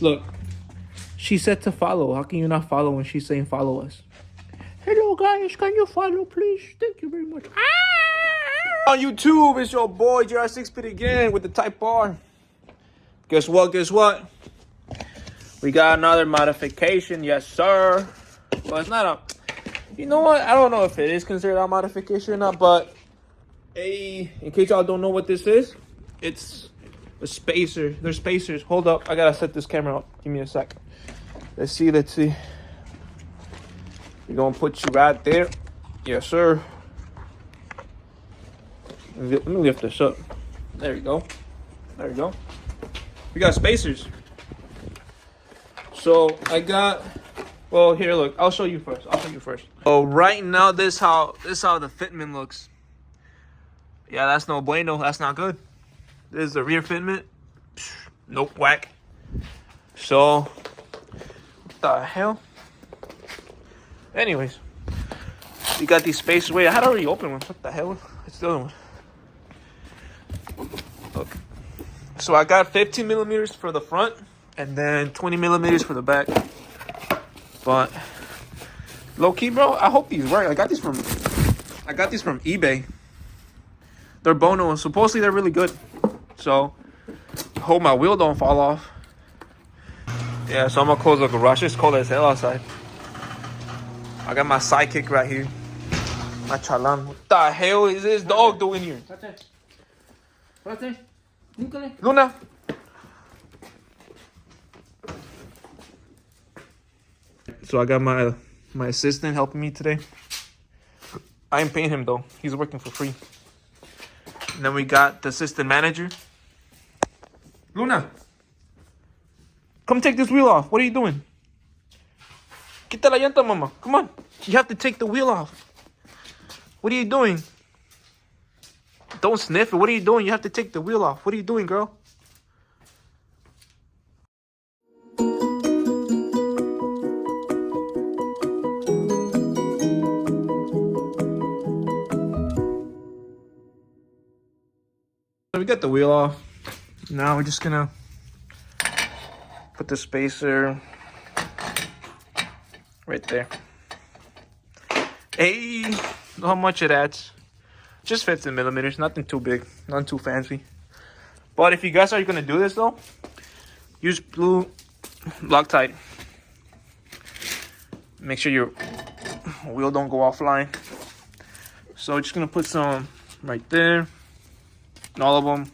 Look, she said to follow. How can you not follow when she's saying follow us? Hello guys, can you follow please? Thank you very much. On YouTube, it's your boy JR6 again with the Type R. Guess what? We got another modification, yes sir. Well, it's not a, you know what? I don't know if it is considered a modification or not, but in case y'all don't know what this is, it's a spacer. They're spacers. Hold up, I gotta set this camera up. Give me a sec. Let's see. We're gonna put you right there. Yes, sir. Let me lift this up. There you go. We got spacers. So I got, well, here, look. I'll show you first. So right now, this is how the fitment looks. Yeah, that's no bueno. That's not good. This is the rear fitment. Nope, whack. So, what the hell? Anyways, we got these spacers. Wait, I had already opened one. What the hell? It's the other one. Look. So I got 15 millimeters for the front and then 20 millimeters for the back. But low key, bro, I hope these work. I got these from eBay. They're Bono, and supposedly they're really good. So I hope my wheel don't fall off. Yeah, so I'm gonna close the garage. It's cold as hell outside. I got my sidekick right here. My chalan. What the hell is this dog doing here? Luna. So I got my assistant helping me today. I ain't paying him though. He's working for free. And then we got the assistant manager. Luna, come take this wheel off. What are you doing? Quita la llanta, mama. Come on. You have to take the wheel off. What are you doing? Don't sniff it. What are you doing? You have to take the wheel off. What are you doing, girl? So we got the wheel off. Now we're just gonna put the spacer right there. Hey, know how much it adds. Just 15 millimeters, nothing too big, nothing too fancy. But if you guys are gonna do this though, use blue Loctite. Make sure your wheel don't go offline. So just gonna put some right there, all of them,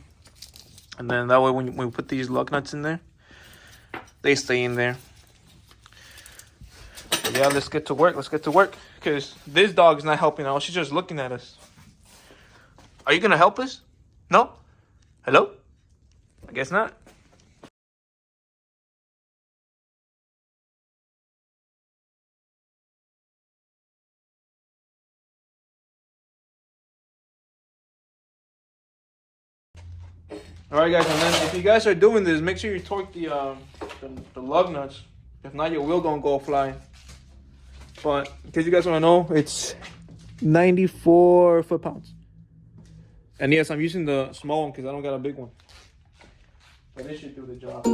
and then that way when we put these lug nuts in there, they stay in there. But yeah, let's get to work. Because this dog's not helping out. She's just looking at us. Are you gonna help us? No? Hello? I guess not. Alright guys, and then if you guys are doing this, make sure you torque the lug nuts. If not, your wheel don't go flying. But in case you guys want to know, it's 94 foot-pounds. And yes, I'm using the small one because I don't got a big one. But this should do the job.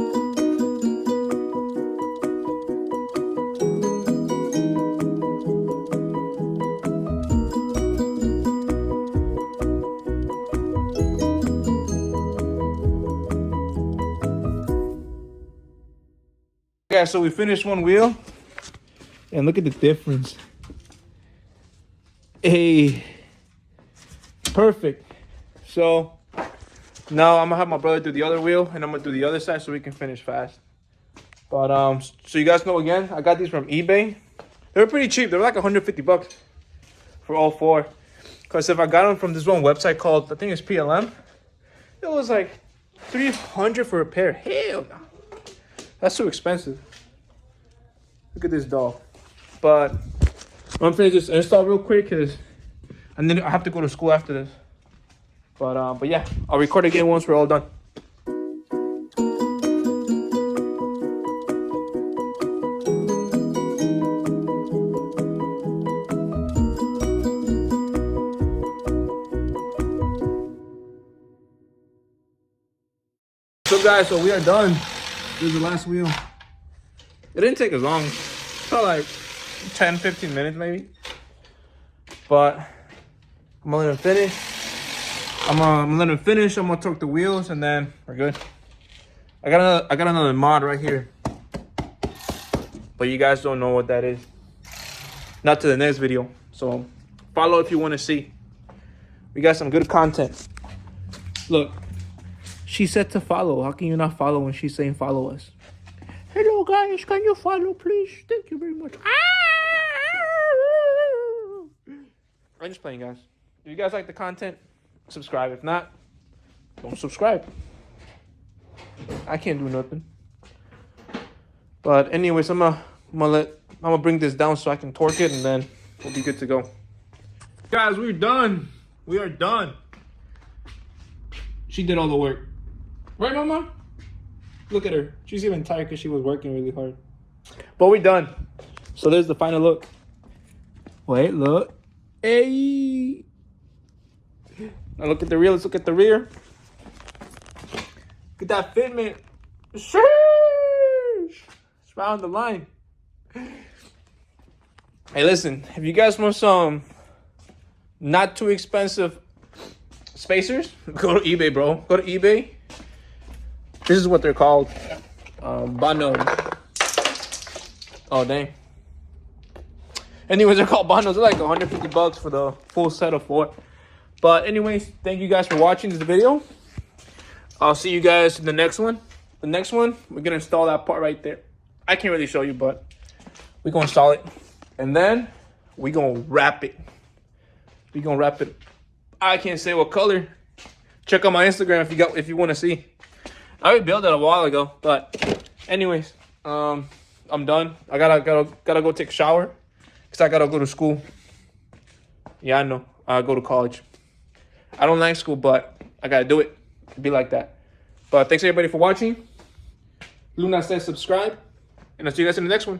Yeah, so we finished one wheel. And look at the difference. Hey, perfect. So now I'm gonna have my brother do the other wheel and I'm gonna do the other side so we can finish fast. But so you guys know, again, I got these from eBay. They were pretty cheap. They were like 150 bucks for all four. Because if I got them from this one website called, I think it's PLM, it was like 300 for a pair. Hell no. That's too expensive. Look at this dog. But I'm gonna just install real quick because and then I have to go to school after this. But yeah, I'll record again once we're all done. So guys, so we are done. This is the last wheel. It didn't take as long. Probably like 10, 15 minutes maybe. But I'm gonna let him finish. I'm gonna let him finish. I'm gonna torque the wheels and then we're good. I got another mod right here. But you guys don't know what that is. Not to the next video. So follow if you want to see. We got some good content. Look, she said to follow. How can you not follow when she's saying follow us? Hello guys, can you follow please? Thank you very much. I'm just playing, guys. If you guys like the content, subscribe. If not, don't subscribe. I can't do nothing. But anyways, I'm gonna bring this down so I can torque it and then we'll be good to go. Guys, we're done. We are done. She did all the work. Right, Mama? Look at her. She's even tired because she was working really hard. But we're done. So there's the final look. Wait, look. Hey. Now look at the rear. Let's look at the rear. Look at that fitment. Sheesh. It's right on the line. Hey, listen. If you guys want some not too expensive spacers, go to eBay, bro. Go to eBay. This is what they're called. Bonos. Oh, dang. Anyways, they're called bonos. They're like $150 for the full set of 4. But anyways, thank you guys for watching this video. I'll see you guys in the next one. The next one, we're going to install that part right there. I can't really show you, but we're going to install it. And then we're going to wrap it. We're going to wrap it. I can't say what color. Check out my Instagram if you want to see. I already built it a while ago, but anyways, I'm done. I gotta go take a shower because I gotta go to school. Yeah, I know. I go to college. I don't like school, but I gotta do it. It'd be like that. But thanks everybody for watching. Luna says subscribe, and I'll see you guys in the next one.